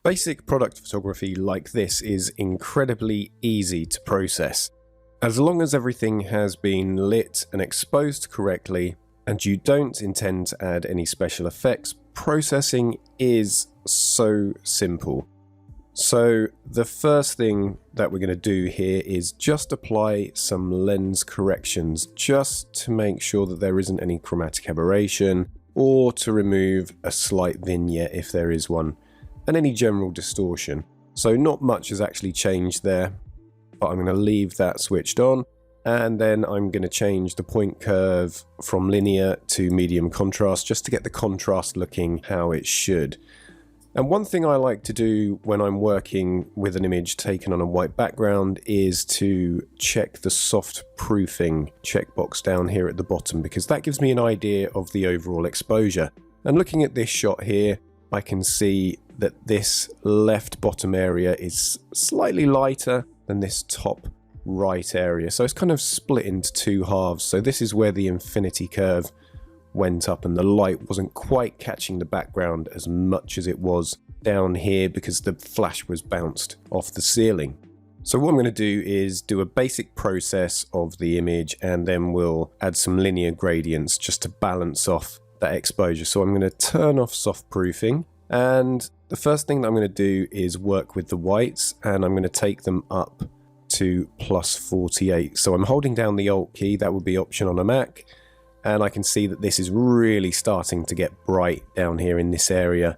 Basic product photography like this is incredibly easy to process. As long as everything has been lit and exposed correctly, and you don't intend to add any special effects, processing is so simple. So the first thing that we're going to do here is just apply some lens corrections, just to make sure that there isn't any chromatic aberration, or to remove a slight vignette if there is one, and any general distortion. So not much has actually changed there, but I'm going to leave that switched on, and then I'm going to change the point curve from linear to medium contrast just to get the contrast looking how it should. And one thing I like to do when I'm working with an image taken on a white background is to check the soft proofing checkbox down here at the bottom, because that gives me an idea of the overall exposure. And looking at this shot here, I can see that this left bottom area is slightly lighter than this top right area. So it's kind of split into two halves. So this is where the infinity curve went up and the light wasn't quite catching the background as much as it was down here because the flash was bounced off the ceiling. So what I'm going to do is do a basic process of the image, and then we'll add some linear gradients just to balance off that exposure. So I'm going to turn off soft proofing, and the first thing that I'm going to do is work with the whites, and I'm going to take them up to +48. So I'm holding down the Alt key, that would be Option on a Mac, and I can see that this is really starting to get bright down here in this area,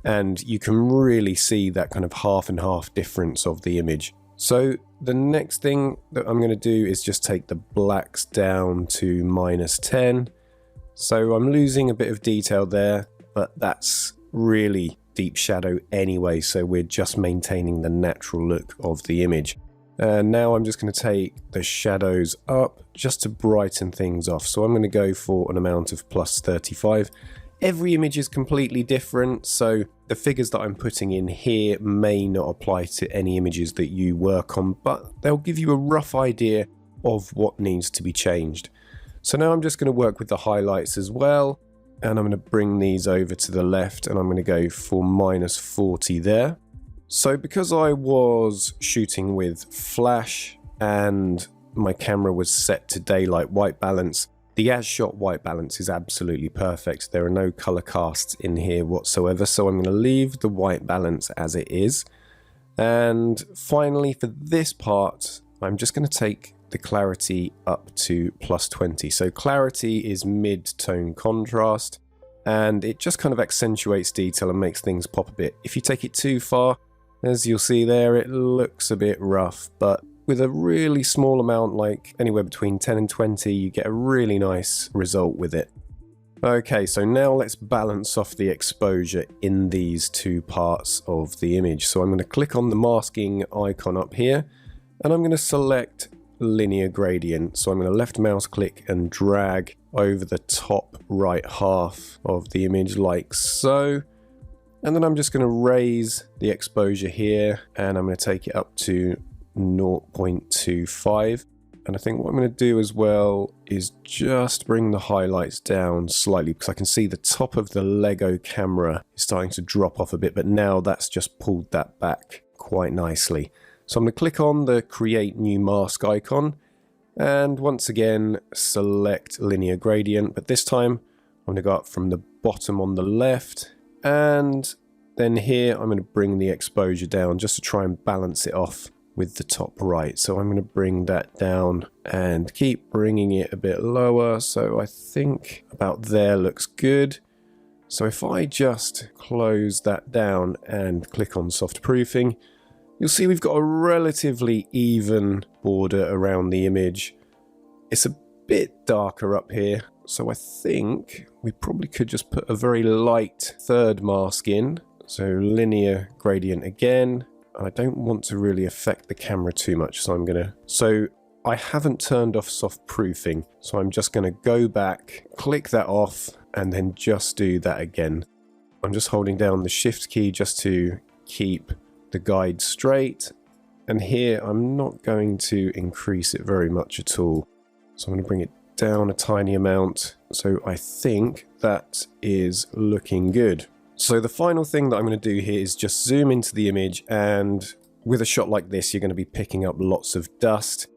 and you can really see that kind of half and half difference of the image. So the next thing that I'm going to do is just take the blacks down to -10. So I'm losing a bit of detail there, but that's really deep shadow anyway, so we're just maintaining the natural look of the image. And now I'm just going to take the shadows up just to brighten things off. So I'm going to go for an amount of +35. Every image is completely different, so the figures that I'm putting in here may not apply to any images that you work on, but they'll give you a rough idea of what needs to be changed. So now I'm just going to work with the highlights as well, and I'm going to bring these over to the left, and I'm going to go for -40 there. So because I was shooting with flash and my camera was set to daylight white balance, the as shot white balance is absolutely perfect. There are no color casts in here whatsoever, so I'm going to leave the white balance as it is. And finally, for this part, I'm just going to take the clarity up to +20. So clarity is mid-tone contrast, and it just kind of accentuates detail and makes things pop a bit. If you take it too far, as you'll see there, it looks a bit rough, but with a really small amount, like anywhere between 10 and 20, you get a really nice result with it. Okay, so now let's balance off the exposure in these two parts of the image. So I'm going to click on the masking icon up here, and I'm going to select linear gradient. So I'm going to left mouse click and drag over the top right half of the image like so. And then I'm just going to raise the exposure here, and I'm going to take it up to 0.25. And I think what I'm going to do as well is just bring the highlights down slightly, because I can see the top of the Lego camera is starting to drop off a bit, but now that's just pulled that back quite nicely. So I'm going to click on the create new mask icon, and once again select linear gradient, but this time I'm going to go up from the bottom on the left, and then here I'm going to bring the exposure down just to try and balance it off with the top right. So I'm going to bring that down and keep bringing it a bit lower. So I think about there looks good. So if I just close that down and click on soft proofing, you'll see we've got a relatively even border around the image. It's a bit darker up here, so I think we probably could just put a very light third mask in. So linear gradient again. I don't want to really affect the camera too much, so I haven't turned off soft proofing, so I'm just going to go back, click that off, and then just do that again. I'm just holding down the shift key just to keep the guide straight, and here I'm not going to increase it very much at all. So I'm going to bring it down a tiny amount. So I think that is looking good. So the final thing that I'm going to do here is just zoom into the image, and with a shot like this, you're going to be picking up lots of dust,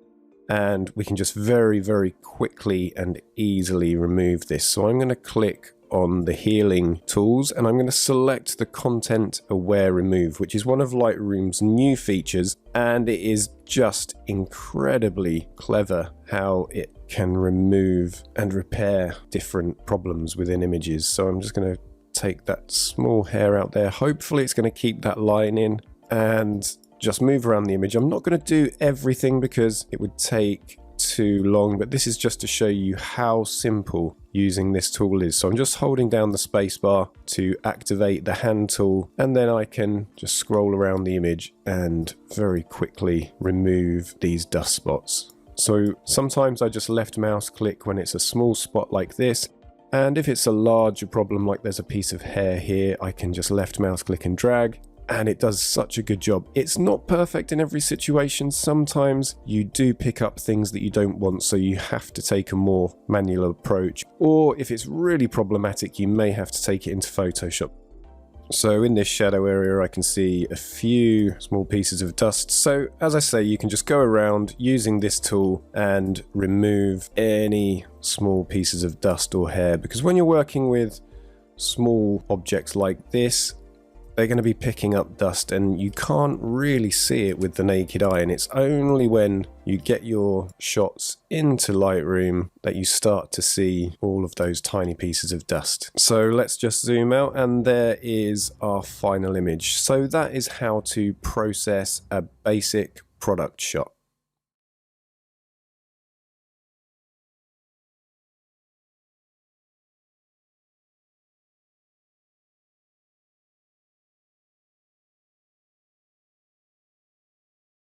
and we can just very, very quickly and easily remove this. So I'm going to click on the healing tools, and I'm going to select the content aware remove, which is one of Lightroom's new features, and it is just incredibly clever how it can remove and repair different problems within images. So I'm just going to take that small hair out there. Hopefully it's going to keep that line in, and just move around the image. I'm not going to do everything because it would take too long, but this is just to show you how simple using this tool is. So I'm just holding down the spacebar to activate the hand tool, and then I can just scroll around the image and very quickly remove these dust spots. So sometimes I just left mouse click when it's a small spot like this, and if it's a larger problem like there's a piece of hair here, I can just left mouse click and drag, and it does such a good job. It's not perfect in every situation. Sometimes you do pick up things that you don't want, so you have to take a more manual approach. Or if it's really problematic, you may have to take it into Photoshop. So in this shadow area, I can see a few small pieces of dust. So as I say, you can just go around using this tool and remove any small pieces of dust or hair, because when you're working with small objects like this, they're going to be picking up dust, and you can't really see it with the naked eye, and it's only when you get your shots into Lightroom that you start to see all of those tiny pieces of dust. So let's just zoom out, and there is our final image. So that is how to process a basic product shot.